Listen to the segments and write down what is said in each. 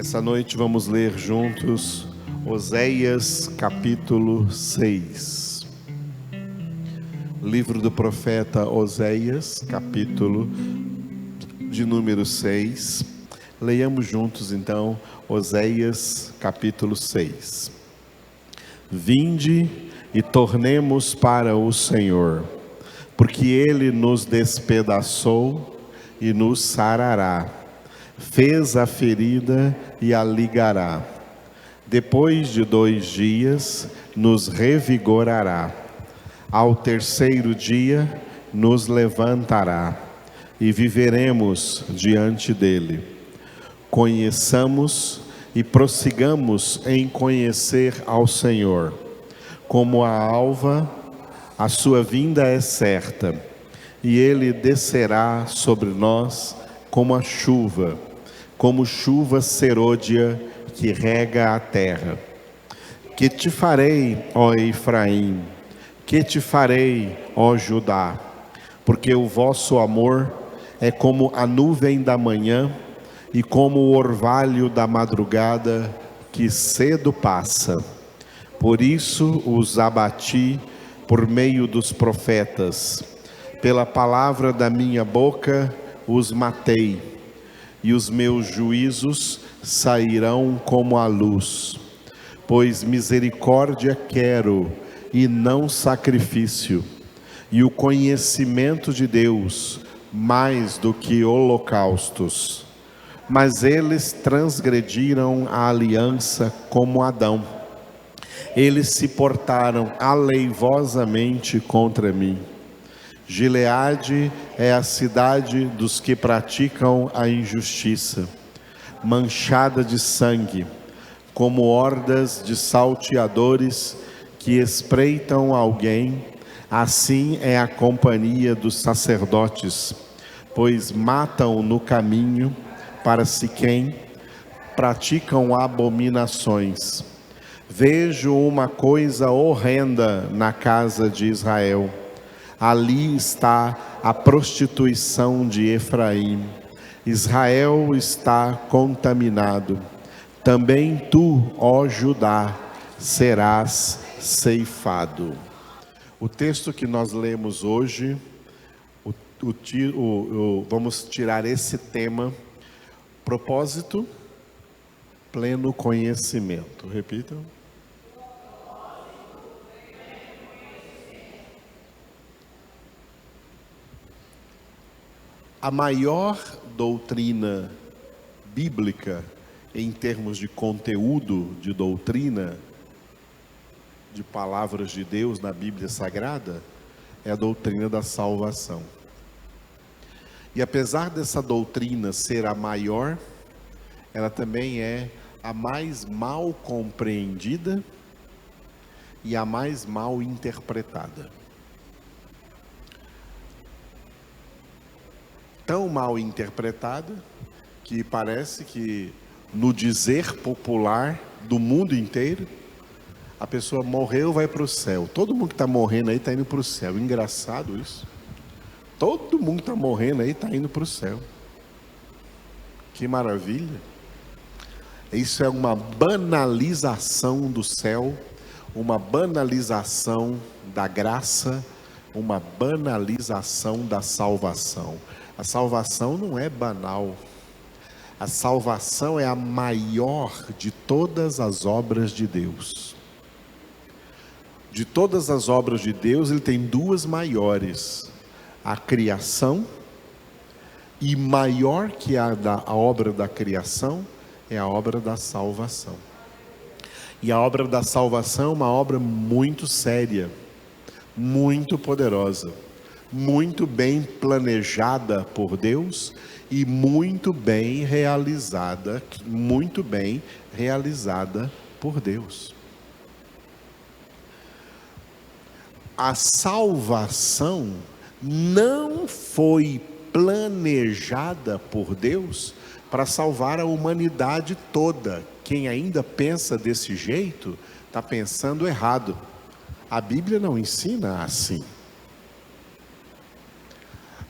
Essa noite vamos ler juntos Oséias capítulo 6. Livro do profeta Oséias, capítulo de número 6. Leiamos juntos então Oséias capítulo 6. Vinde e tornemos para o Senhor, porque Ele nos despedaçou e nos sarará. Fez a ferida e a ligará. Depois de 2 dias nos revigorará. Ao terceiro dia nos levantará e viveremos diante dele. Conheçamos e prossigamos em conhecer ao Senhor. Como a alva, a sua vinda é certa, e ele descerá sobre nós como a chuva, como chuva serôdia que rega a terra. Que te farei, ó Efraim? Que te farei, ó Judá? Porque o vosso amor é como a nuvem da manhã e como o orvalho da madrugada que cedo passa. Por isso os abati por meio dos profetas. Pela palavra da minha boca os matei. E os meus juízos sairão como a luz. Pois misericórdia quero e não sacrifício, e o conhecimento de Deus mais do que holocaustos. Mas eles transgrediram a aliança como Adão. Eles se portaram aleivosamente contra mim. Gileade é a cidade dos que praticam a injustiça, manchada de sangue, como hordas de salteadores que espreitam alguém. Assim é a companhia dos sacerdotes, pois matam no caminho para Siquém, praticam abominações. Vejo uma coisa horrenda na casa de Israel. Ali está a prostituição de Efraim. Israel está contaminado. Também tu, ó Judá, serás ceifado. O texto que nós lemos hoje, vamos tirar esse tema: propósito, pleno conhecimento. Repitam. A maior doutrina bíblica, em termos de conteúdo de doutrina, de palavras de Deus na Bíblia Sagrada, é a doutrina da salvação. E apesar dessa doutrina ser a maior, ela também é a mais mal compreendida e a mais mal interpretada. Tão mal interpretada que parece que, no dizer popular do mundo inteiro, a pessoa morreu, vai para o céu. Todo mundo que está morrendo aí está indo para o céu. Engraçado isso. Todo mundo que está morrendo aí está indo para o céu. Que maravilha. Isso é uma banalização do céu, uma banalização da graça, uma banalização da salvação. A salvação não é banal. A salvação é a maior de todas as obras de Deus. De todas as obras de Deus, ele tem 2 maiores: a criação, e maior que a obra da criação é a obra da salvação. E a obra da salvação é uma obra muito séria, muito poderosa, muito bem planejada por Deus e muito bem realizada por Deus. A salvação não foi planejada por Deus para salvar a humanidade toda. Quem ainda pensa desse jeito está pensando errado. A Bíblia não ensina assim.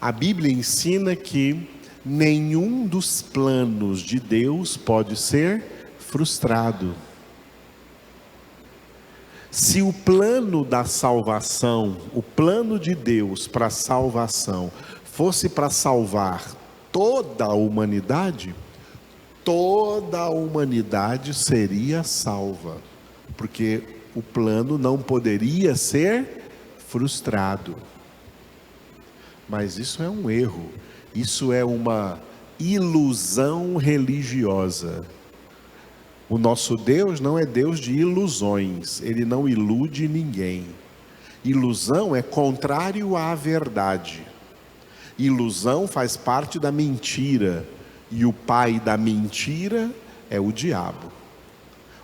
A Bíblia ensina que nenhum dos planos de Deus pode ser frustrado. Se o plano da salvação, o plano de Deus para a salvação, fosse para salvar toda a humanidade seria salva, porque o plano não poderia ser frustrado. Mas isso é um erro, isso é uma ilusão religiosa. O nosso Deus não é Deus de ilusões, Ele não ilude ninguém. Ilusão é contrário à verdade. Ilusão faz parte da mentira, e o pai da mentira é o diabo.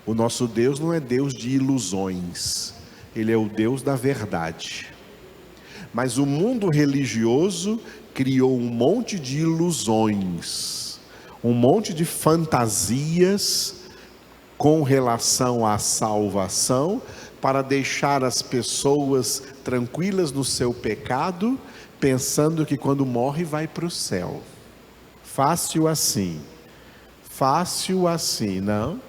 O nosso Deus não é Deus de ilusões, Ele é o Deus da verdade. Mas o mundo religioso criou um monte de ilusões, um monte de fantasias com relação à salvação, para deixar as pessoas tranquilas no seu pecado, pensando que quando morre vai para o céu. Fácil assim, não.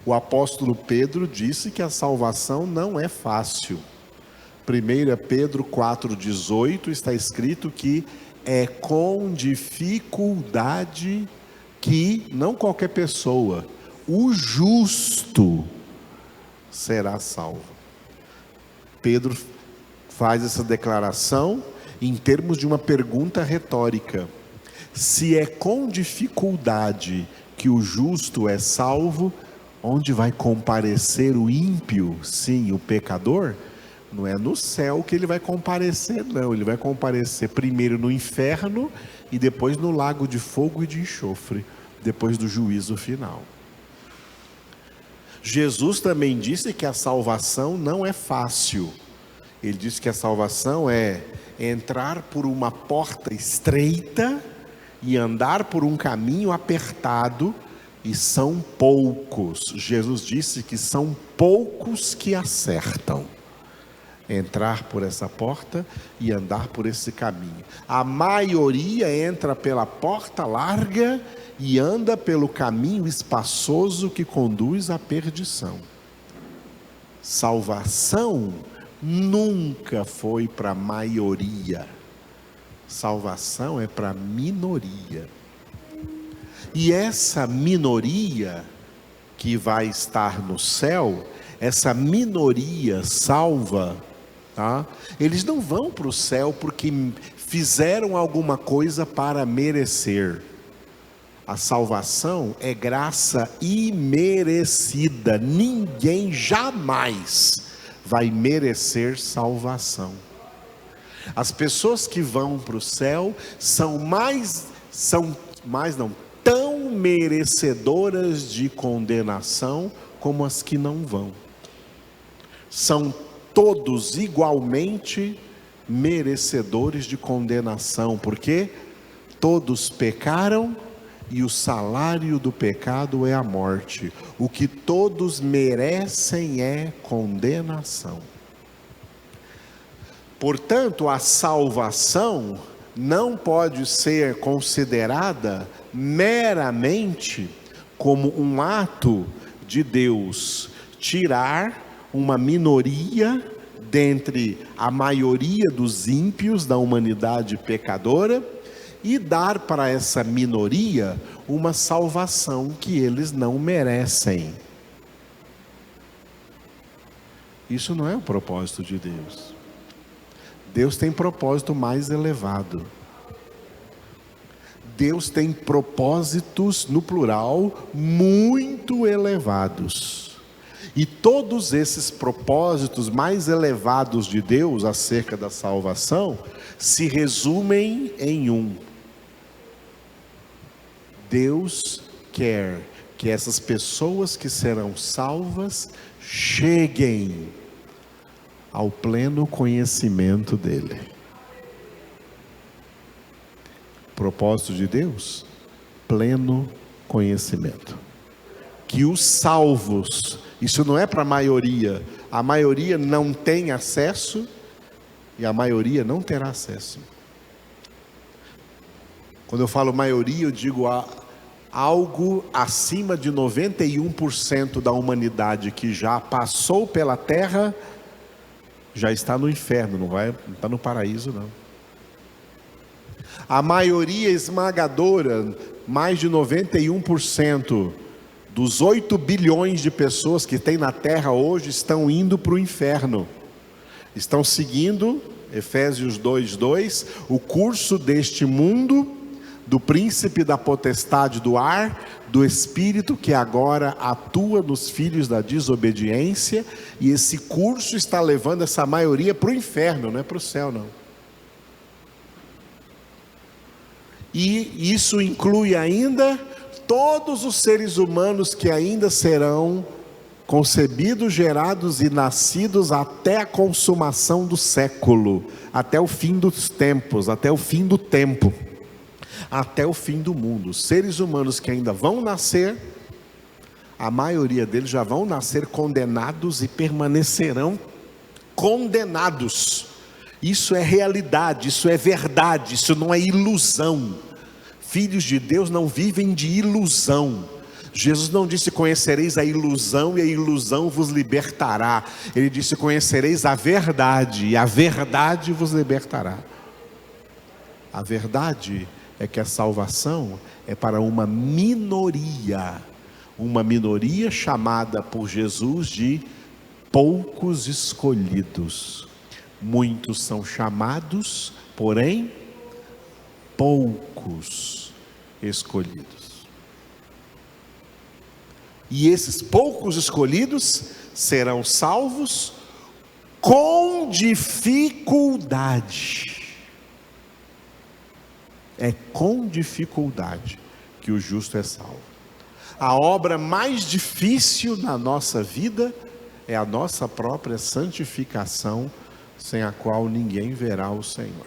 O apóstolo Pedro disse que a salvação não é fácil. 1 Pedro 4,18 está escrito que é com dificuldade que, não qualquer pessoa, o justo será salvo. Pedro faz essa declaração em termos de uma pergunta retórica. Se é com dificuldade que o justo é salvo, onde vai comparecer o ímpio? Sim, o pecador. Não é no céu que ele vai comparecer, não. Ele vai comparecer primeiro no inferno e depois no lago de fogo e de enxofre, depois do juízo final. Jesus também disse que a salvação não é fácil. Ele disse que a salvação é entrar por uma porta estreita e andar por um caminho apertado, e são poucos. Jesus disse que são poucos que acertam entrar por essa porta e andar por esse caminho. A maioria entra pela porta larga e anda pelo caminho espaçoso que conduz à perdição. Salvação nunca foi para a maioria. Salvação é para a minoria. E essa minoria que vai estar no céu, essa minoria salva, tá? Eles não vão para o céu porque fizeram alguma coisa para merecer. A salvação é graça imerecida. Ninguém jamais vai merecer salvação. As pessoas que vão para o céu são tão merecedoras de condenação como as que não vão. São todos igualmente merecedores de condenação, porque todos pecaram e o salário do pecado é a morte. O que todos merecem é condenação. Portanto, a salvação não pode ser considerada meramente como um ato de Deus tirar uma minoria dentre a maioria dos ímpios da humanidade pecadora e dar para essa minoria uma salvação que eles não merecem. Isso não é o propósito de Deus. Deus tem propósito mais elevado. Deus tem propósitos, no plural, muito elevados. E todos esses propósitos mais elevados de Deus acerca da salvação se resumem em um: Deus quer que essas pessoas que serão salvas cheguem ao pleno conhecimento dele. Propósito de Deus? Pleno conhecimento. Que os salvos, isso não é para a maioria não tem acesso e a maioria não terá acesso. Quando eu falo maioria, eu digo algo acima de 91% da humanidade que já passou pela terra, já está no inferno, não está no paraíso não. A maioria esmagadora, mais de 91% dos 8 bilhões de pessoas que tem na terra hoje, estão indo para o inferno. Estão seguindo, Efésios 2:2, o curso deste mundo, do príncipe da potestade do ar, do espírito que agora atua nos filhos da desobediência, e esse curso está levando essa maioria para o inferno, não é para o céu não. E isso inclui ainda todos os seres humanos que ainda serão concebidos, gerados e nascidos até a consumação do século, até o fim dos tempos, até o fim do tempo, até o fim do mundo. Seres humanos que ainda vão nascer, a maioria deles já vão nascer condenados e permanecerão condenados. Isso é realidade, isso é verdade, isso não é ilusão. Filhos de Deus não vivem de ilusão. Jesus não disse: conhecereis a ilusão e a ilusão vos libertará. Ele disse: conhecereis a verdade e a verdade vos libertará. A verdade é que a salvação é para uma minoria chamada por Jesus de poucos escolhidos. Muitos são chamados, porém poucos escolhidos. E esses poucos escolhidos serão salvos com dificuldade. É com dificuldade que o justo é salvo. A obra mais difícil na nossa vida é a nossa própria santificação, sem a qual ninguém verá o Senhor.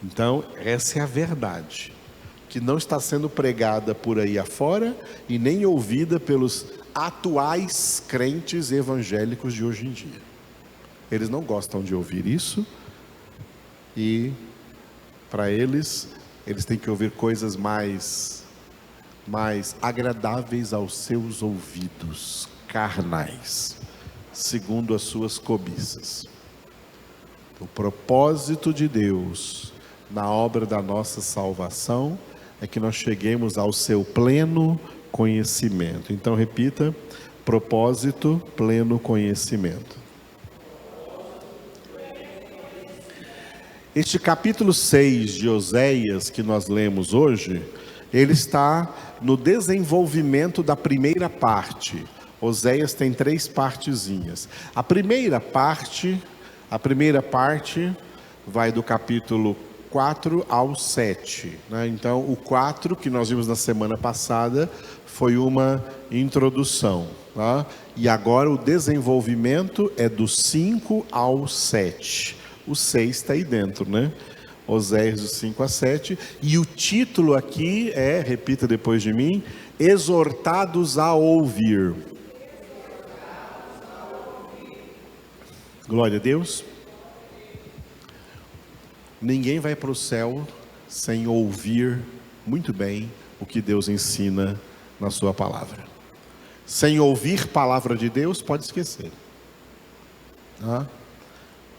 Então, essa é a verdade, que não está sendo pregada por aí afora e nem ouvida pelos atuais crentes evangélicos de hoje em dia. Eles não gostam de ouvir isso, e para eles têm que ouvir coisas mais agradáveis aos seus ouvidos, carnais, segundo as suas cobiças. O propósito de Deus na obra da nossa salvação é que nós cheguemos ao seu pleno conhecimento. Então repita: propósito, pleno conhecimento. Este capítulo 6 de Oséias que nós lemos hoje, ele está no desenvolvimento da primeira parte. Oséias tem 3 partezinhas. A primeira parte vai do capítulo 4 ao 7, né? Então o 4 que nós vimos na semana passada foi uma introdução, tá? E agora o desenvolvimento é do 5 ao 7. O 6 está aí dentro, né? Oséias do 5 a 7. E o título aqui é, repita depois de mim: exortados a ouvir. Glória a Deus. Ninguém vai para o céu sem ouvir muito bem o que Deus ensina na sua palavra. Sem ouvir palavra de Deus, pode esquecer.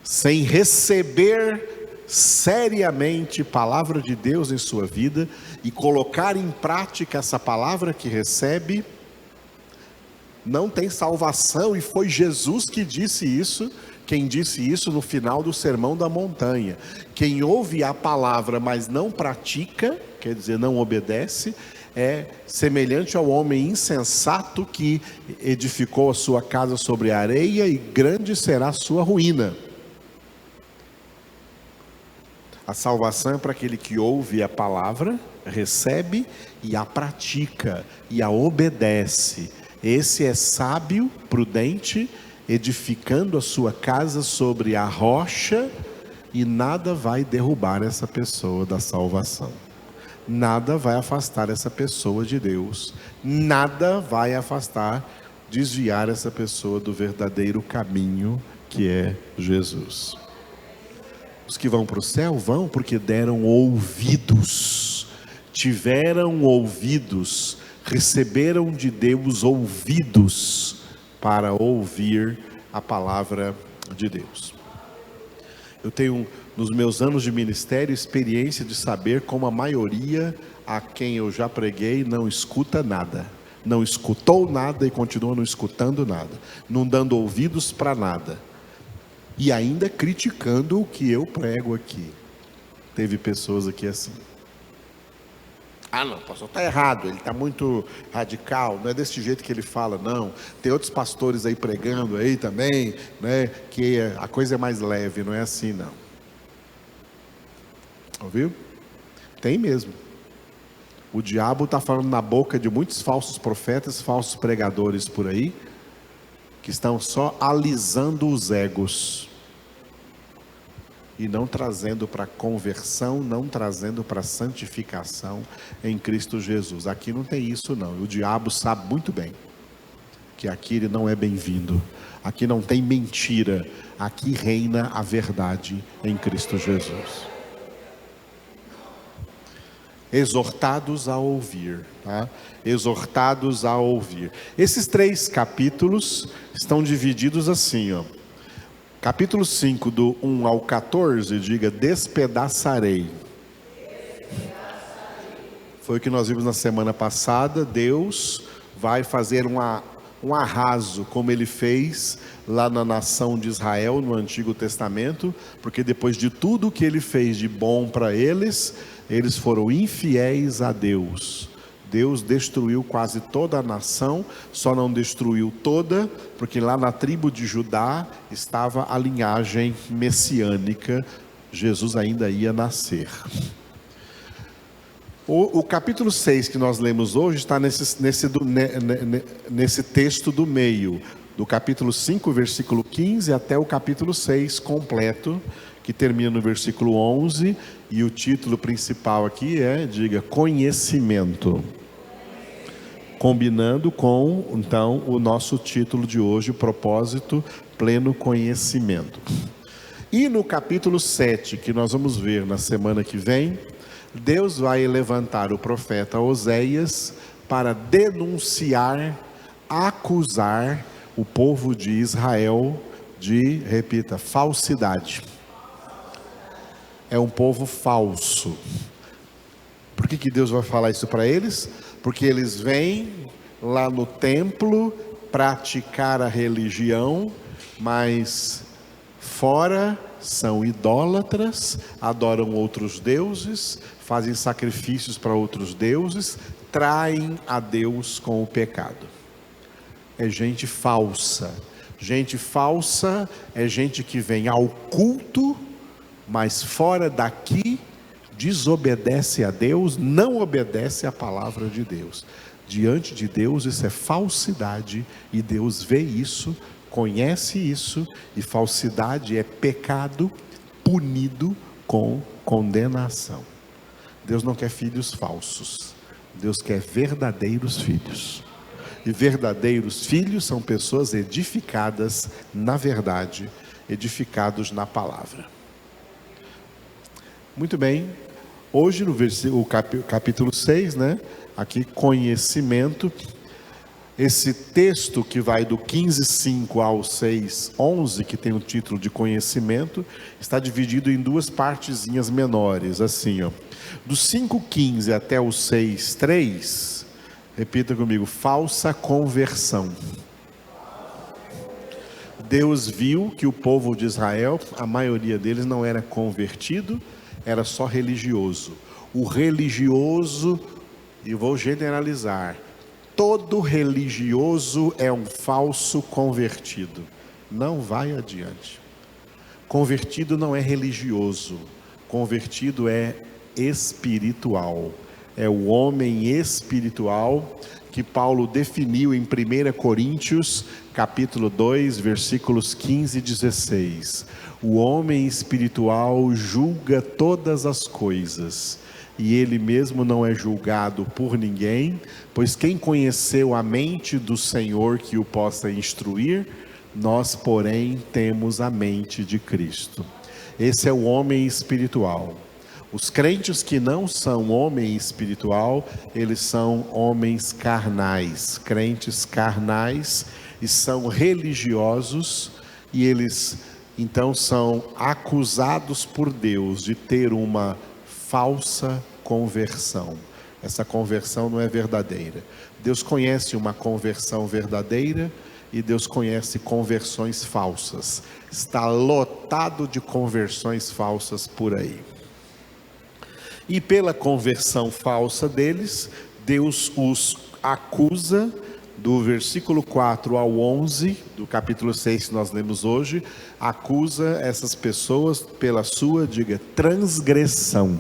Sem receber seriamente palavra de Deus em sua vida e colocar em prática essa palavra que recebe, não tem salvação. E foi Jesus que disse isso. Quem disse isso no final do Sermão da Montanha: quem ouve a palavra, mas não pratica, quer dizer, não obedece, é semelhante ao homem insensato que edificou a sua casa sobre a areia, e grande será a sua ruína. A salvação é para aquele que ouve a palavra, recebe e a pratica e a obedece. Esse é sábio, prudente, edificando a sua casa sobre a rocha, e nada vai derrubar essa pessoa da salvação. Nada vai afastar essa pessoa de Deus. Nada vai afastar, desviar essa pessoa do verdadeiro caminho, que é Jesus. Os que vão para o céu vão porque deram ouvidos, tiveram ouvidos, receberam de Deus ouvidos para ouvir a palavra de Deus. Eu tenho, nos meus anos de ministério, experiência de saber como a maioria a quem eu já preguei não escuta nada, não escutou nada e continua não escutando nada, não dando ouvidos para nada, e ainda criticando o que eu prego aqui. Teve pessoas aqui assim: não, o pastor está errado, ele está muito radical, não é desse jeito que ele fala, não. Tem outros pastores aí pregando aí também, né, que a coisa é mais leve, não é assim não. Ouviu? Tem mesmo. O diabo está falando na boca de muitos falsos profetas, falsos pregadores por aí, que estão só alisando os egos e não trazendo para conversão, não trazendo para santificação em Cristo Jesus. Aqui não tem isso não. O diabo sabe muito bem que aqui ele não é bem-vindo. Aqui não tem mentira. Aqui reina a verdade em Cristo Jesus. Exortados a ouvir, tá? Exortados a ouvir. Esses 3 capítulos estão divididos assim, ó. Capítulo 5, do 1 ao 14, diga: despedaçarei. Foi o que nós vimos na semana passada. Deus vai fazer um arraso, como ele fez lá na nação de Israel, no Antigo Testamento, porque depois de tudo que ele fez de bom para eles, eles foram infiéis a Deus. Deus destruiu quase toda a nação, só não destruiu toda, porque lá na tribo de Judá estava a linhagem messiânica, Jesus ainda ia nascer. O capítulo 6 que nós lemos hoje está nesse texto do meio, do capítulo 5, versículo 15, até o capítulo 6 completo, que termina no versículo 11, e o título principal aqui diga, conhecimento. Combinando com, então, o nosso título de hoje, propósito, pleno conhecimento. E no capítulo 7, que nós vamos ver na semana que vem, Deus vai levantar o profeta Oséias para denunciar, acusar o povo de Israel de, repita, falsidade. É um povo falso. Por que Deus vai falar isso para eles? Porque eles vêm lá no templo praticar a religião, mas fora são idólatras, adoram outros deuses, fazem sacrifícios para outros deuses, traem a Deus com o pecado. É gente falsa. Gente falsa é gente que vem ao culto, mas fora daqui desobedece a Deus, não obedece à palavra de Deus. Diante de Deus isso é falsidade, e Deus vê isso, conhece isso, e falsidade é pecado punido com condenação. Deus não quer filhos falsos, Deus quer verdadeiros filhos. E verdadeiros filhos são pessoas edificadas na verdade, edificados na palavra. Muito bem, hoje no capítulo 6, aqui conhecimento, esse texto que vai do 15:5 ao 6:11, que tem o título de conhecimento, está dividido em 2 partezinhas menores, assim, ó. Do 5:15 até o 6:3, repita comigo, falsa conversão. Deus viu que o povo de Israel, a maioria deles não era convertido, era só religioso. O religioso, e vou generalizar, todo religioso é um falso convertido. Não vai adiante. Convertido não é religioso, convertido é espiritual. É o homem espiritual que Paulo definiu em 1 Coríntios, capítulo 2, versículos 15 e 16. O homem espiritual julga todas as coisas, e ele mesmo não é julgado por ninguém, pois quem conheceu a mente do Senhor que o possa instruir? Nós, porém, temos a mente de Cristo. Esse é o homem espiritual. Os crentes que não são homem espiritual, eles são homens carnais, crentes carnais, e são religiosos, e eles então são acusados por Deus de ter uma falsa conversão. Essa conversão não é verdadeira. Deus conhece uma conversão verdadeira e Deus conhece conversões falsas. Está lotado de conversões falsas por aí. E pela conversão falsa deles, Deus os acusa, do versículo 4 ao 11, do capítulo 6 que nós lemos hoje, acusa essas pessoas pela sua, diga, transgressão.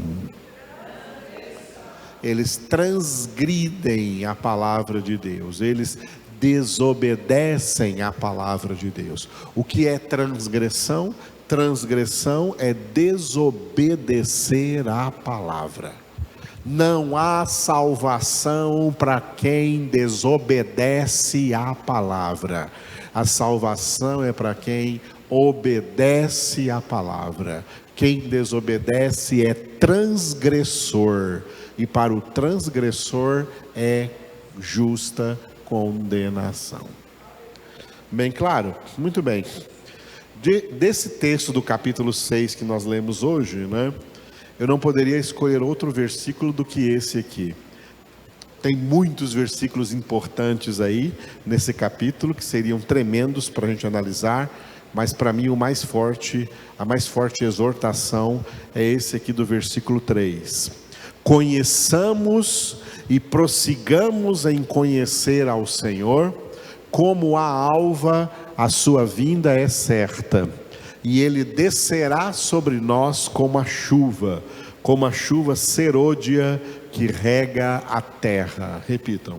Eles transgridem a palavra de Deus, eles desobedecem a palavra de Deus. O que é transgressão? Transgressão é desobedecer à palavra. Não há salvação para quem desobedece à palavra. A salvação é para quem obedece à palavra. Quem desobedece é transgressor, e para o transgressor é justa condenação. Bem claro? Muito bem. Desse texto do capítulo 6 que nós lemos hoje, né? Eu não poderia escolher outro versículo do que esse aqui. Tem muitos versículos importantes aí nesse capítulo que seriam tremendos para a gente analisar, mas para mim a mais forte exortação é esse aqui do versículo 3. Conheçamos e prossigamos em conhecer ao Senhor, como a alva a sua vinda é certa, e Ele descerá sobre nós como a chuva serôdia que rega a terra. Repitam.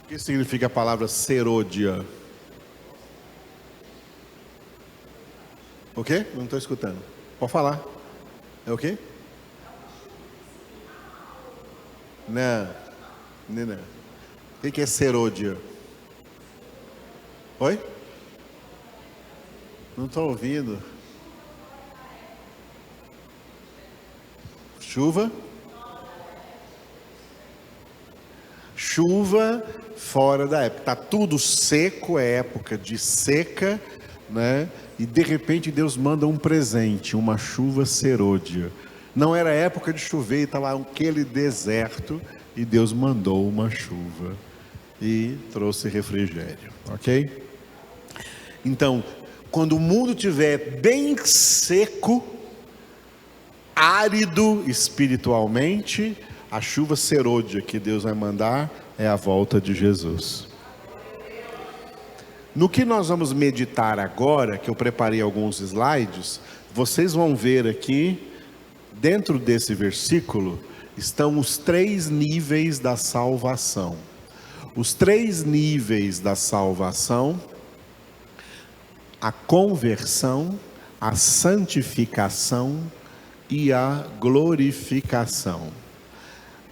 O que significa a palavra serôdia? O quê? Não estou escutando. Pode falar. É o quê? Não. O que é serôdia? Oi? Não estou ouvindo. Chuva? Chuva fora da época. Está tudo seco, é época de seca, né? E de repente Deus manda um presente, uma chuva serôdia. Não era época de chover, estava aquele deserto, e Deus mandou uma chuva e trouxe refrigério, ok? Então, quando o mundo estiver bem seco, árido espiritualmente, a chuva serôdia que Deus vai mandar é a volta de Jesus. No que nós vamos meditar agora, que eu preparei alguns slides, vocês vão ver aqui, dentro desse versículo, estão os 3 níveis da salvação. Os 3 níveis da salvação: a conversão, a santificação e a glorificação.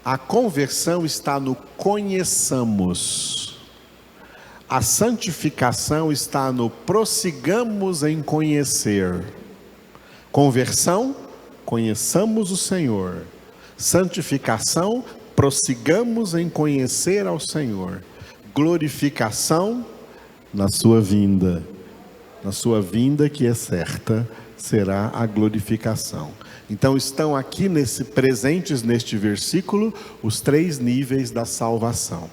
A conversão está no conheçamos. A santificação está no prossigamos em conhecer. Conversão, conheçamos o Senhor. Santificação, prossigamos em conhecer ao Senhor. Glorificação, na sua vinda. Na sua vinda que é certa, será a glorificação. Então estão aqui presentes neste versículo os 3 níveis da salvação.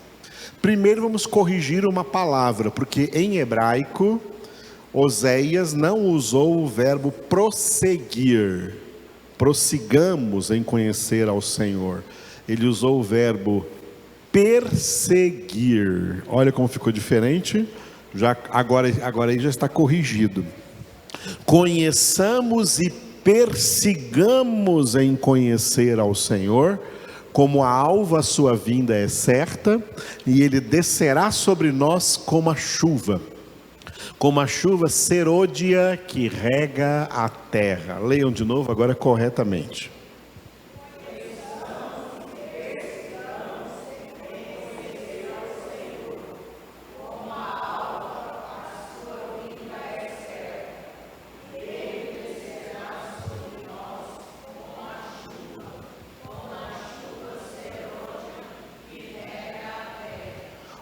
Primeiro vamos corrigir uma palavra, porque em hebraico Oséias não usou o verbo prosseguir, prossigamos em conhecer ao Senhor. Ele usou o verbo perseguir. Olha como ficou diferente. Agora aí já está corrigido. Conheçamos e persigamos em conhecer ao Senhor, Como a alva a sua vinda é certa, e ele descerá sobre nós como a chuva serôdia que rega a terra. Leiam de novo agora corretamente.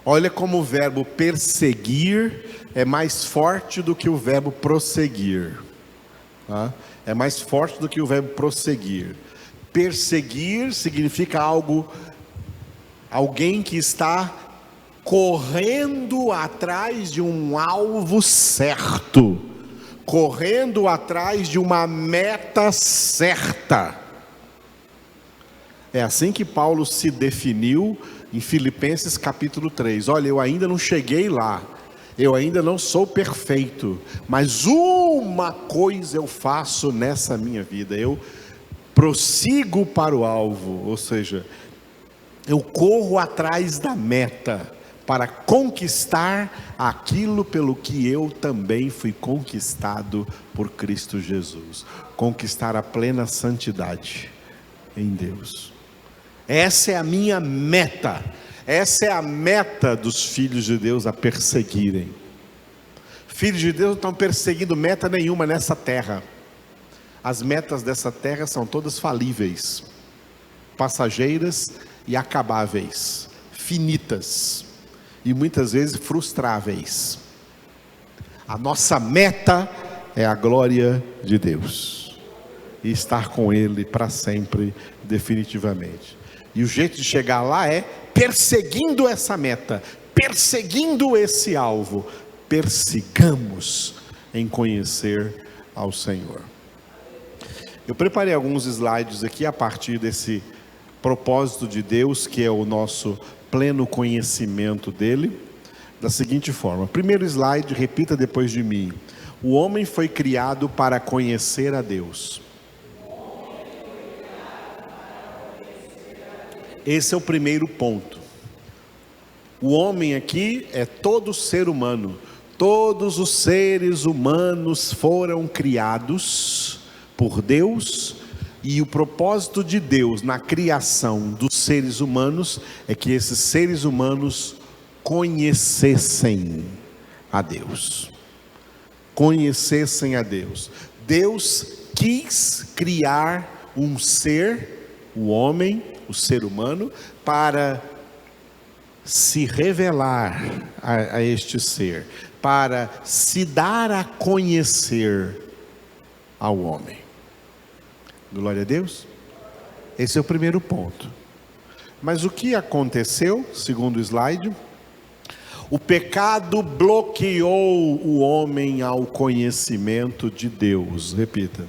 Olha como o verbo perseguir é mais forte do que o verbo prosseguir. Tá? É mais forte do que o verbo prosseguir. Perseguir significa alguém que está correndo atrás de um alvo certo, correndo atrás de uma meta certa. É assim que Paulo se definiu em Filipenses capítulo 3. Olha, eu ainda não cheguei lá, eu ainda não sou perfeito, mas uma coisa eu faço nessa minha vida: eu prossigo para o alvo, ou seja, eu corro atrás da meta para conquistar aquilo pelo que eu também fui conquistado por Cristo Jesus, conquistar a plena santidade em Deus. Essa é a minha meta, essa é a meta dos filhos de Deus a perseguirem. Filhos de Deus não estão perseguindo meta nenhuma nessa terra. As metas dessa terra são todas falíveis, passageiras e acabáveis, finitas e muitas vezes frustráveis. A nossa meta é a glória de Deus e estar com Ele para sempre, definitivamente. E o jeito de chegar lá é perseguindo essa meta, perseguindo esse alvo. Persigamos em conhecer ao Senhor. Eu preparei alguns slides aqui a partir desse propósito de Deus, que é o nosso pleno conhecimento dele, da seguinte forma. Primeiro slide, repita depois de mim. O homem foi criado para conhecer a Deus. Esse é o primeiro ponto. O homem aqui é todo ser humano. Todos os seres humanos foram criados por Deus, e o propósito de Deus na criação dos seres humanos é que esses seres humanos conhecessem a Deus. Conhecessem a Deus. Deus quis criar um ser, o homem, o ser humano, para se revelar a este ser, para se dar a conhecer ao homem. Glória a Deus. Esse é o primeiro ponto. Mas o que aconteceu, segundo o slide? O pecado bloqueou o homem ao conhecimento de Deus. Repita.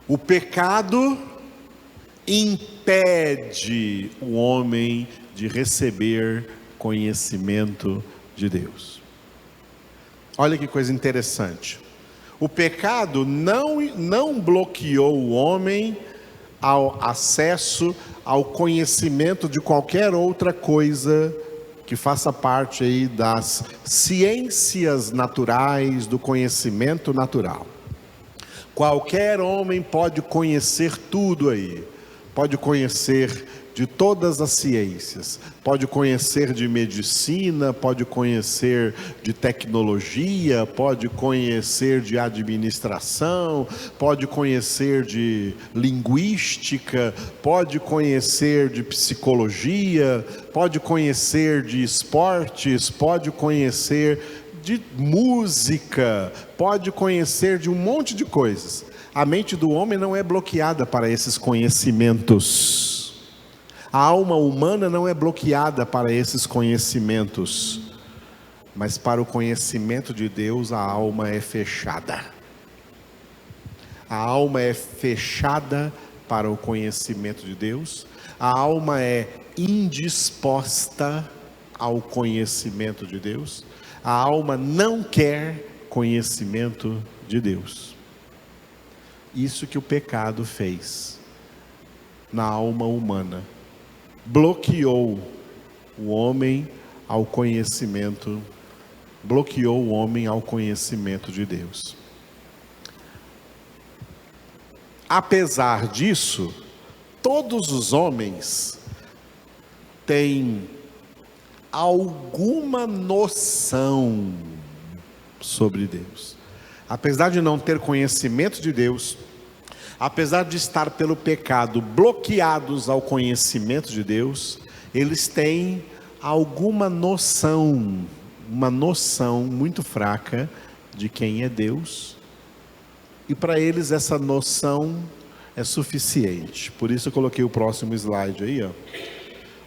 O pecado impede o homem de receber conhecimento de Deus. Olha que coisa interessante. O pecado não bloqueou o homem ao acesso ao conhecimento de qualquer outra coisa que faça parte aí das ciências naturais, do conhecimento natural. Qualquer homem pode conhecer tudo aí, pode conhecer de todas as ciências, pode conhecer de medicina, pode conhecer de tecnologia, pode conhecer de administração, pode conhecer de linguística, pode conhecer de psicologia, pode conhecer de esportes, pode conhecer de música, pode conhecer de um monte de coisas. A mente do homem não é bloqueada para esses conhecimentos. A alma humana não é bloqueada para esses conhecimentos. Mas para o conhecimento de Deus, a alma é fechada. A alma é fechada para o conhecimento de Deus. A alma é indisposta ao conhecimento de Deus. A alma não quer conhecimento de Deus. Isso que o pecado fez na alma humana. Bloqueou o homem ao conhecimento, bloqueou o homem ao conhecimento de Deus. Apesar disso, todos os homens têm alguma noção sobre Deus. Apesar de não ter conhecimento de Deus, apesar de estar pelo pecado bloqueados ao conhecimento de Deus, eles têm alguma noção, uma noção muito fraca de quem é Deus. E para eles essa noção é suficiente. Por isso eu coloquei o próximo slide aí, ó.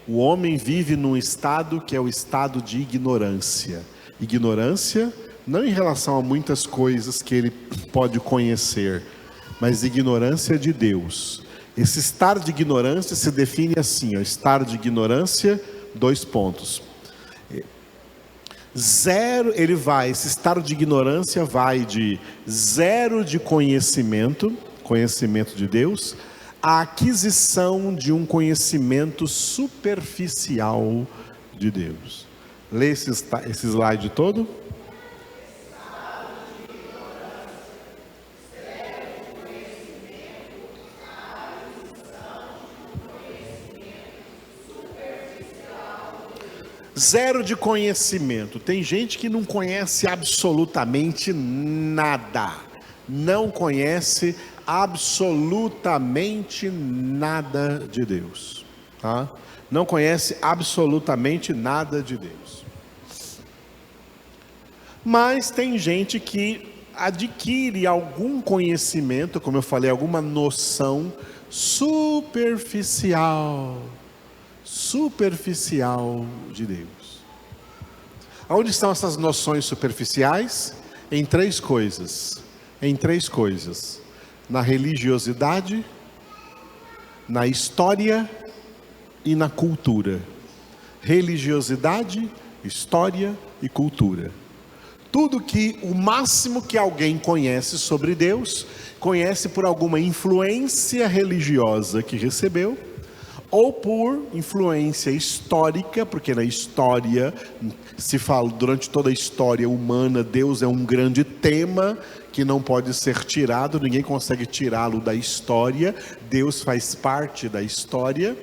O homem vive num estado que é o estado de ignorância. Ignorância não em relação a muitas coisas que ele pode conhecer, mas ignorância de Deus. Esse estado de ignorância se define assim, ó, estado de ignorância, 2 pontos. Esse estado de ignorância vai de 0 de conhecimento de Deus, a aquisição de um conhecimento superficial de Deus. Lê esse slide todo. Zero de conhecimento. Tem gente que não conhece absolutamente nada. Não conhece absolutamente nada de Deus, tá? Não conhece absolutamente nada de Deus. Mas tem gente que adquire algum conhecimento, como eu falei, alguma noção superficial de Deus. Onde estão essas noções superficiais? Em três coisas. Na religiosidade, na história e na cultura. Religiosidade, história e cultura. Tudo que, o máximo que alguém conhece sobre Deus, conhece por alguma influência religiosa que recebeu, ou por influência histórica, porque na história se fala, durante toda a história humana, Deus é um grande tema que não pode ser tirado, ninguém consegue tirá-lo da história, Deus faz parte da história,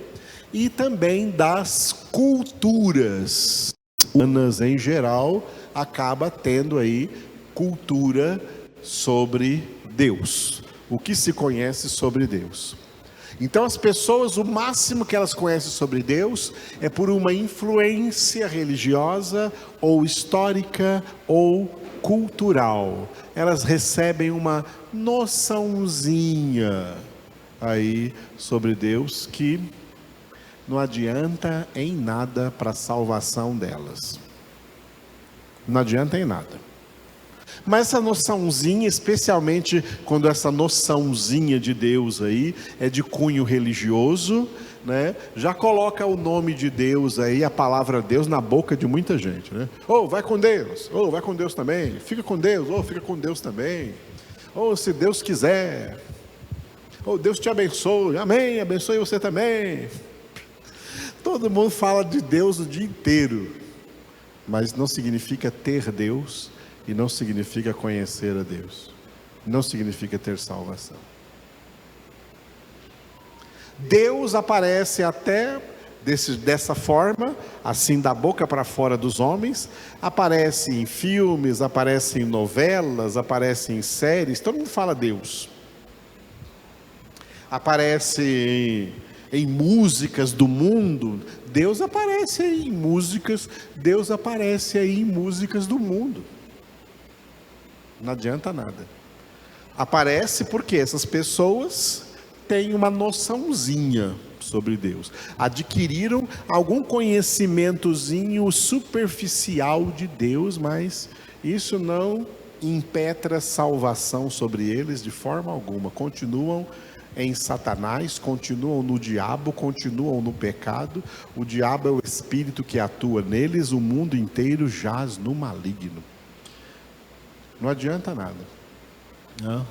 e também das culturas humanas em geral, acaba tendo aí cultura sobre Deus, o que se conhece sobre Deus. Então as pessoas, o máximo que elas conhecem sobre Deus é por uma influência religiosa ou histórica ou cultural. Elas recebem uma noçãozinha aí sobre Deus que não adianta em nada para a salvação delas. Não adianta em nada. Mas essa noçãozinha, especialmente quando essa noçãozinha de Deus aí é de cunho religioso, né? Já coloca o nome de Deus aí, a palavra Deus na boca de muita gente, né? Vai com Deus, vai com Deus também, fica com Deus, fica com Deus também, se Deus quiser, Deus te abençoe, amém, abençoe você também. Todo mundo fala de Deus o dia inteiro, mas não significa ter Deus. E não significa conhecer a Deus. Não significa ter salvação. Deus aparece até dessa forma, assim da boca para fora dos homens. Aparece em filmes, aparece em novelas, aparece em séries. Todo mundo fala Deus. Aparece em músicas do mundo. Deus aparece aí em músicas. Deus aparece aí em músicas do mundo. Não adianta nada. Aparece porque essas pessoas têm uma noçãozinha sobre Deus. Adquiriram algum conhecimentozinho superficial de Deus, mas isso não impetra salvação sobre eles de forma alguma. Continuam em Satanás, continuam no diabo, continuam no pecado. O diabo é o espírito que atua neles, o mundo inteiro jaz no maligno. não adianta nada. Não.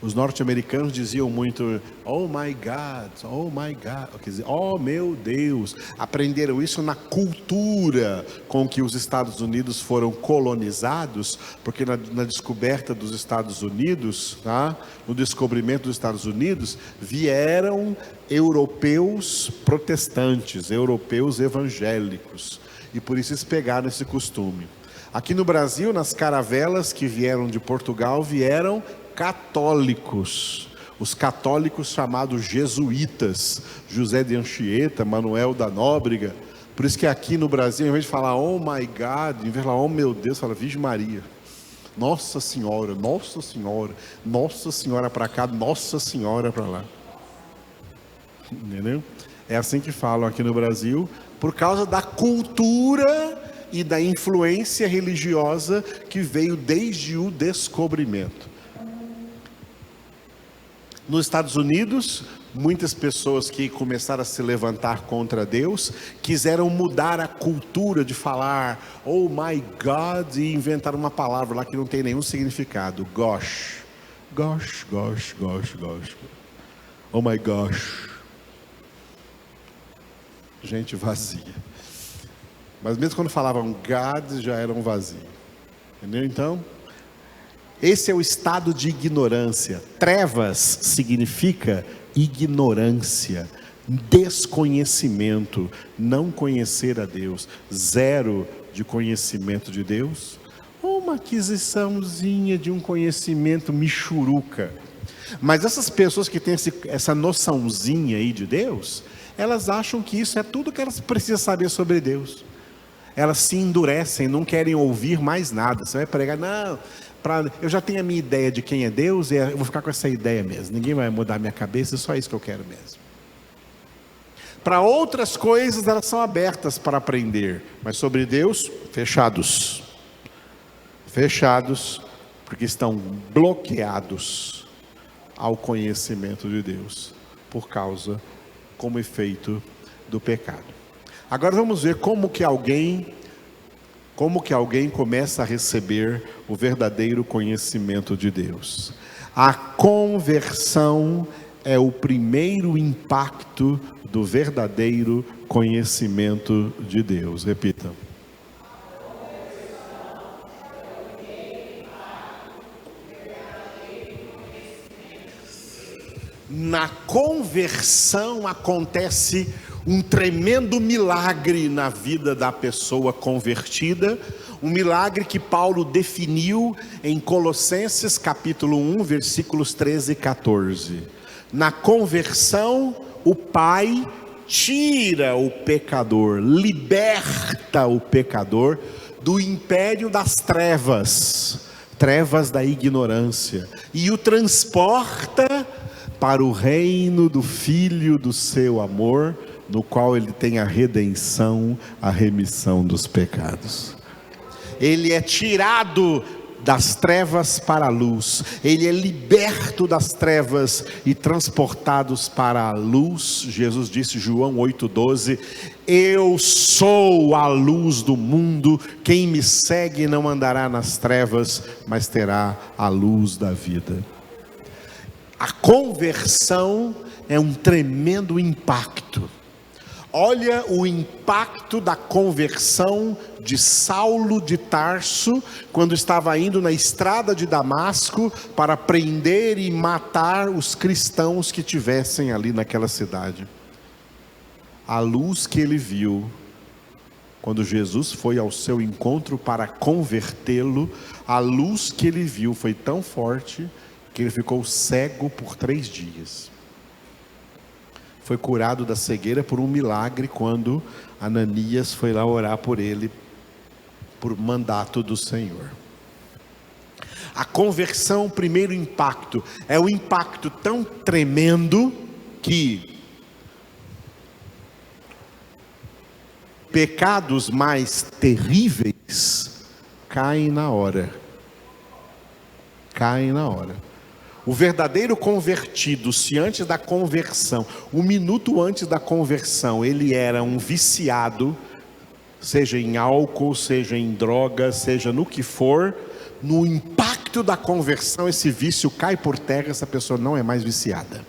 Os norte-americanos diziam muito, oh my God, quer dizer, oh meu Deus. Aprenderam isso na cultura com que os Estados Unidos foram colonizados, porque na descoberta dos Estados Unidos, tá? No descobrimento dos Estados Unidos, vieram europeus protestantes, europeus evangélicos, e por isso eles pegaram esse costume. Aqui no Brasil, nas caravelas que vieram de Portugal, vieram católicos, os católicos chamados jesuítas, José de Anchieta, Manuel da Nóbrega. Por isso que aqui no Brasil, em vez de falar oh my God, em vez de falar oh meu Deus, fala Virgem Maria, Nossa Senhora, Nossa Senhora, Nossa Senhora para cá, Nossa Senhora para lá. Entendeu? É assim que falam aqui no Brasil, por causa da cultura e da influência religiosa que veio desde o descobrimento. Nos Estados Unidos, muitas pessoas que começaram a se levantar contra Deus quiseram mudar a cultura de falar oh my God e inventaram uma palavra lá que não tem nenhum significado. Gosh, gosh, gosh, gosh, gosh. Oh my gosh. Gente vazia. Mas mesmo quando falavam God, já eram vazios. Entendeu? Então, esse é o estado de ignorância. Trevas significa ignorância, desconhecimento, não conhecer a Deus. Zero de conhecimento de Deus, ou uma aquisiçãozinha de um conhecimento michuruca. Mas essas pessoas que têm essa noçãozinha aí de Deus, elas acham que isso é tudo que elas precisam saber sobre Deus. Elas se endurecem, não querem ouvir mais nada. Você vai pregar, não, eu já tenho a minha ideia de quem é Deus, e eu vou ficar com essa ideia mesmo. Ninguém vai mudar a minha cabeça, é só isso que eu quero mesmo. Para outras coisas, elas são abertas para aprender. Mas sobre Deus, fechados. Fechados, porque estão bloqueados ao conhecimento de Deus, por causa, como efeito do pecado. Agora vamos ver como que alguém começa a receber o verdadeiro conhecimento de Deus. A conversão é o primeiro impacto do verdadeiro conhecimento de Deus. Repita. Na conversão acontece um tremendo milagre na vida da pessoa convertida, um milagre que Paulo definiu em Colossenses capítulo 1, versículos 13 e 14. Na conversão, o Pai tira o pecador, liberta o pecador do império das trevas, trevas da ignorância, e o transporta para o reino do Filho do seu amor, no qual ele tem a redenção, a remissão dos pecados. Ele é tirado das trevas para a luz, ele é liberto das trevas e transportado para a luz. Jesus disse, João 8,12, eu sou a luz do mundo, quem me segue não andará nas trevas, mas terá a luz da vida. A conversão é um tremendo impacto. Olha o impacto da conversão de Saulo de Tarso, quando estava indo na estrada de Damasco para prender e matar os cristãos que tivessem ali naquela cidade. A luz que ele viu, quando Jesus foi ao seu encontro para convertê-lo, a luz que ele viu foi tão forte que ele ficou cego por 3 dias. Foi curado da cegueira por um milagre quando Ananias foi lá orar por ele, por mandato do Senhor. A conversão, o primeiro impacto, é um impacto tão tremendo que pecados mais terríveis caem na hora. Caem na hora. O verdadeiro convertido, se antes da conversão, 1 minuto antes da conversão, ele era um viciado, seja em álcool, seja em droga, seja no que for, no impacto da conversão, esse vício cai por terra, essa pessoa não é mais viciada.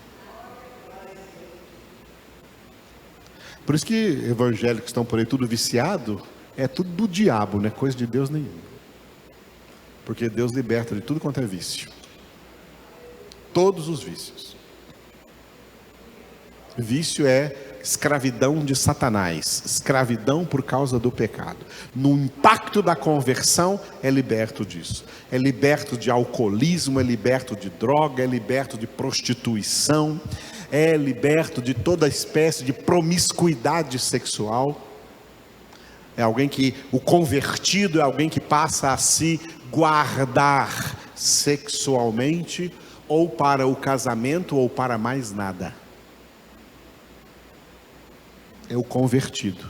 Por isso que evangélicos estão por aí tudo viciado, é tudo do diabo, não é coisa de Deus nenhuma. Porque Deus liberta de tudo quanto é vício. Todos os vícios. Vício é escravidão de Satanás, escravidão por causa do pecado. No impacto da conversão, é liberto disso. É liberto de alcoolismo, é liberto de droga, é liberto de prostituição, é liberto de toda espécie de promiscuidade sexual. É alguém que, o convertido é alguém que passa a se guardar sexualmente, ou para o casamento, ou para mais nada. É o convertido.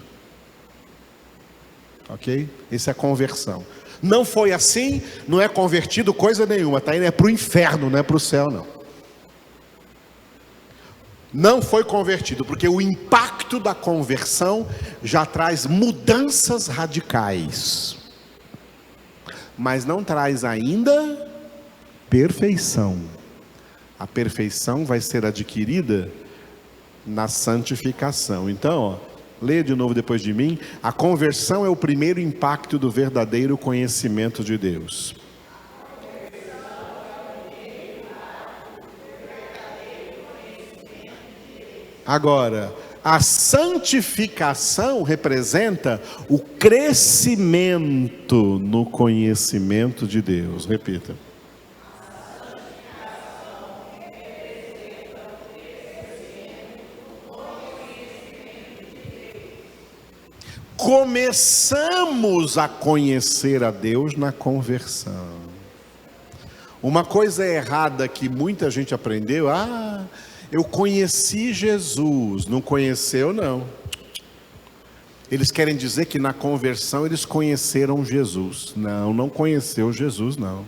Ok? Essa é a conversão. Não foi assim, não é convertido coisa nenhuma, está indo para o inferno, não é para o céu não. Não foi convertido, porque o impacto da conversão já traz mudanças radicais, mas não traz ainda perfeição. A perfeição vai ser adquirida na santificação. Então, leia de novo depois de mim. A conversão é o primeiro impacto do verdadeiro conhecimento de Deus. Agora, a santificação representa o crescimento no conhecimento de Deus. Repita. Começamos a conhecer a Deus na conversão. Uma coisa errada que muita gente aprendeu: eu conheci Jesus. Não conheceu, não. Eles querem dizer que na conversão eles conheceram Jesus. Não, não conheceu Jesus, não.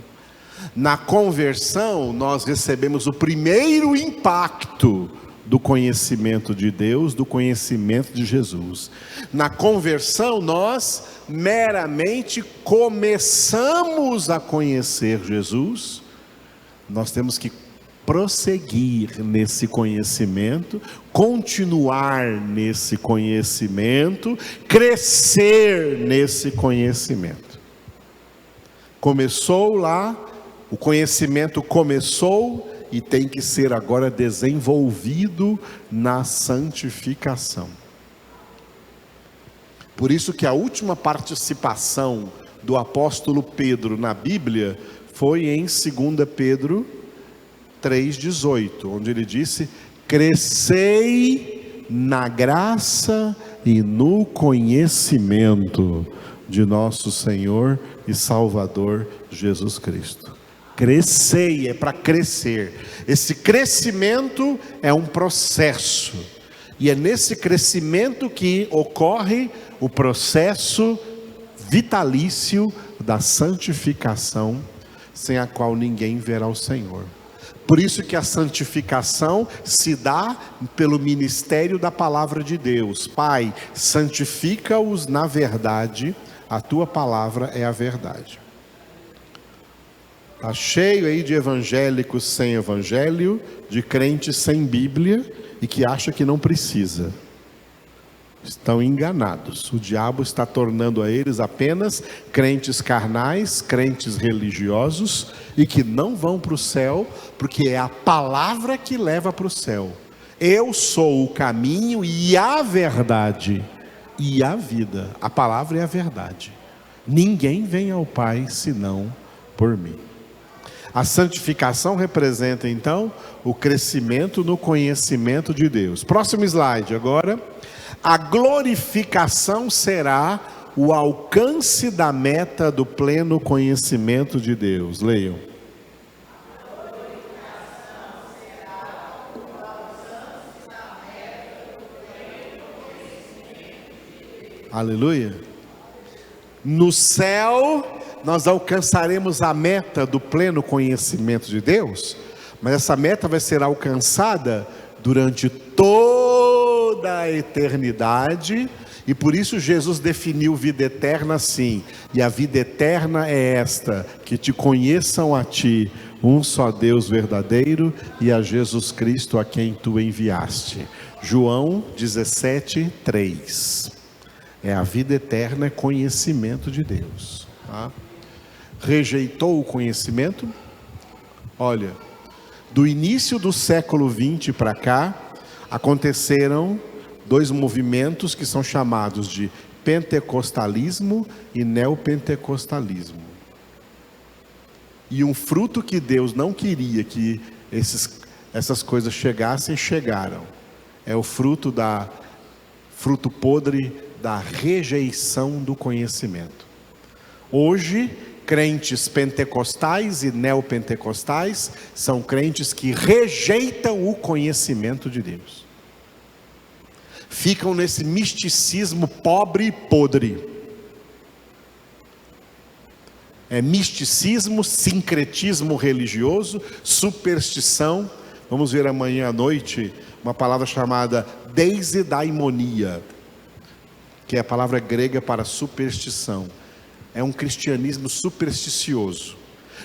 Na conversão nós recebemos o primeiro impacto do conhecimento de Deus, do conhecimento de Jesus. Na conversão nós meramente começamos a conhecer Jesus. Nós temos que prosseguir nesse conhecimento, continuar nesse conhecimento, crescer nesse conhecimento. Começou lá, o conhecimento começou e tem que ser agora desenvolvido na santificação. Por isso que a última participação do apóstolo Pedro na Bíblia foi em 2 Pedro 3,18, onde ele disse: crescei na graça e no conhecimento de nosso Senhor e Salvador Jesus Cristo. Crescei é para crescer. Esse crescimento é um processo, e é nesse crescimento que ocorre o processo vitalício da santificação, sem a qual ninguém verá o Senhor. Por isso que a santificação se dá pelo ministério da palavra de Deus. Pai, santifica-os na verdade, a tua palavra é a verdade. Está cheio aí de evangélicos sem evangelho, de crentes sem Bíblia e que acha que não precisa. Estão enganados. O diabo está tornando a eles apenas crentes carnais, crentes religiosos, e que não vão para o céu, porque é a palavra que leva para o céu. Eu sou o caminho e a verdade e a vida. A palavra é a verdade. Ninguém vem ao Pai senão por mim. A santificação representa então o crescimento no conhecimento de Deus. Próximo slide agora. A glorificação será o alcance da meta do pleno conhecimento de Deus. Leiam. Aleluia. No céu nós alcançaremos a meta do pleno conhecimento de Deus, mas essa meta vai ser alcançada durante toda a eternidade E por isso Jesus definiu vida eterna assim: e a vida eterna é esta, que te conheçam a ti, um só Deus verdadeiro, e a Jesus Cristo a quem tu enviaste. João 17:3. É a vida eterna, é conhecimento de Deus. Tá? Rejeitou o conhecimento? Olha, do início do século 20 para cá, aconteceram dois movimentos que são chamados de pentecostalismo e neopentecostalismo. E um fruto que Deus não queria que essas coisas chegassem, chegaram. É o fruto podre da rejeição do conhecimento. Hoje, crentes pentecostais e neopentecostais são crentes que rejeitam o conhecimento de Deus. Ficam nesse misticismo pobre e podre. É misticismo, sincretismo religioso, superstição. Vamos ver amanhã à noite uma palavra chamada deisedaimonia, que é a palavra grega para superstição. É um cristianismo supersticioso.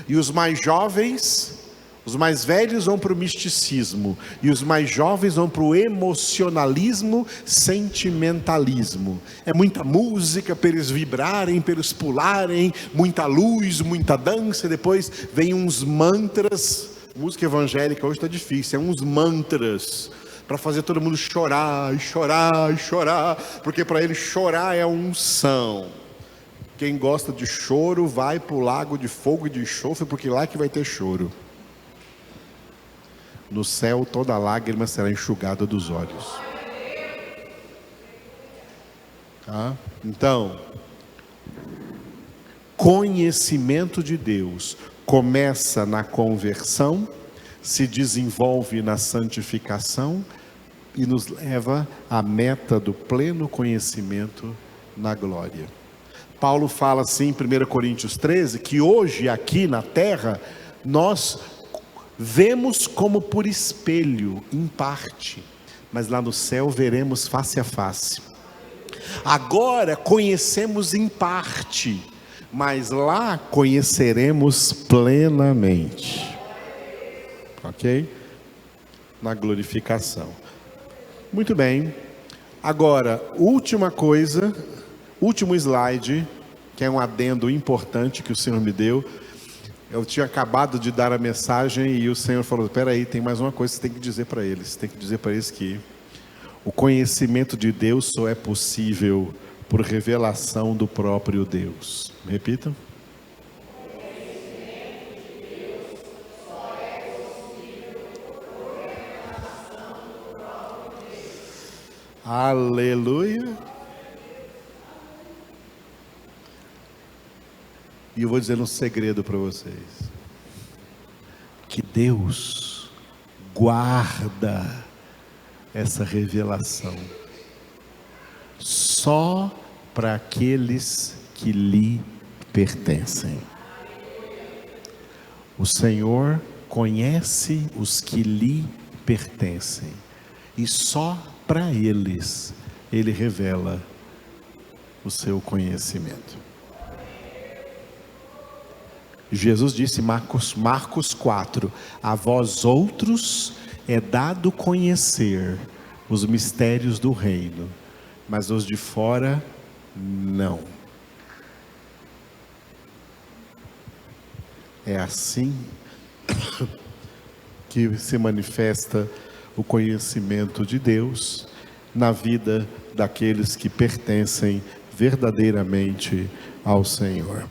E os mais jovens, os mais velhos vão para o misticismo, e os mais jovens vão para o emocionalismo, sentimentalismo. É muita música para eles vibrarem, para eles pularem, muita luz, muita dança, e depois vem uns mantras. Música evangélica hoje está difícil, é uns mantras para fazer todo mundo chorar, e chorar, e chorar, porque para ele chorar é a unção. Quem gosta de choro vai para o lago de fogo e de enxofre, porque lá que vai ter choro. No céu toda lágrima será enxugada dos olhos. Tá? Então, conhecimento de Deus começa na conversão, se desenvolve na santificação e nos leva à meta do pleno conhecimento na glória. Paulo fala assim em 1 Coríntios 13, que hoje aqui na terra nós vemos como por espelho, em parte, mas lá no céu veremos face a face. Agora conhecemos em parte, mas lá conheceremos plenamente. Ok? Na glorificação. Muito bem. Agora, última coisa, último slide, que é um adendo importante que o Senhor me deu. Eu tinha acabado de dar a mensagem e o Senhor falou: espera aí, tem mais uma coisa que você tem que dizer para eles. Você tem que dizer para eles que o conhecimento de Deus só é possível por revelação do próprio Deus. Repita. Aleluia. E eu vou dizer um segredo para vocês: que Deus guarda essa revelação só para aqueles que lhe pertencem. O Senhor conhece os que lhe pertencem, e só para eles Ele revela o seu conhecimento. Jesus disse, Marcos 4, a vós outros é dado conhecer os mistérios do reino, mas os de fora não. É assim que se manifesta o conhecimento de Deus na vida daqueles que pertencem verdadeiramente ao Senhor.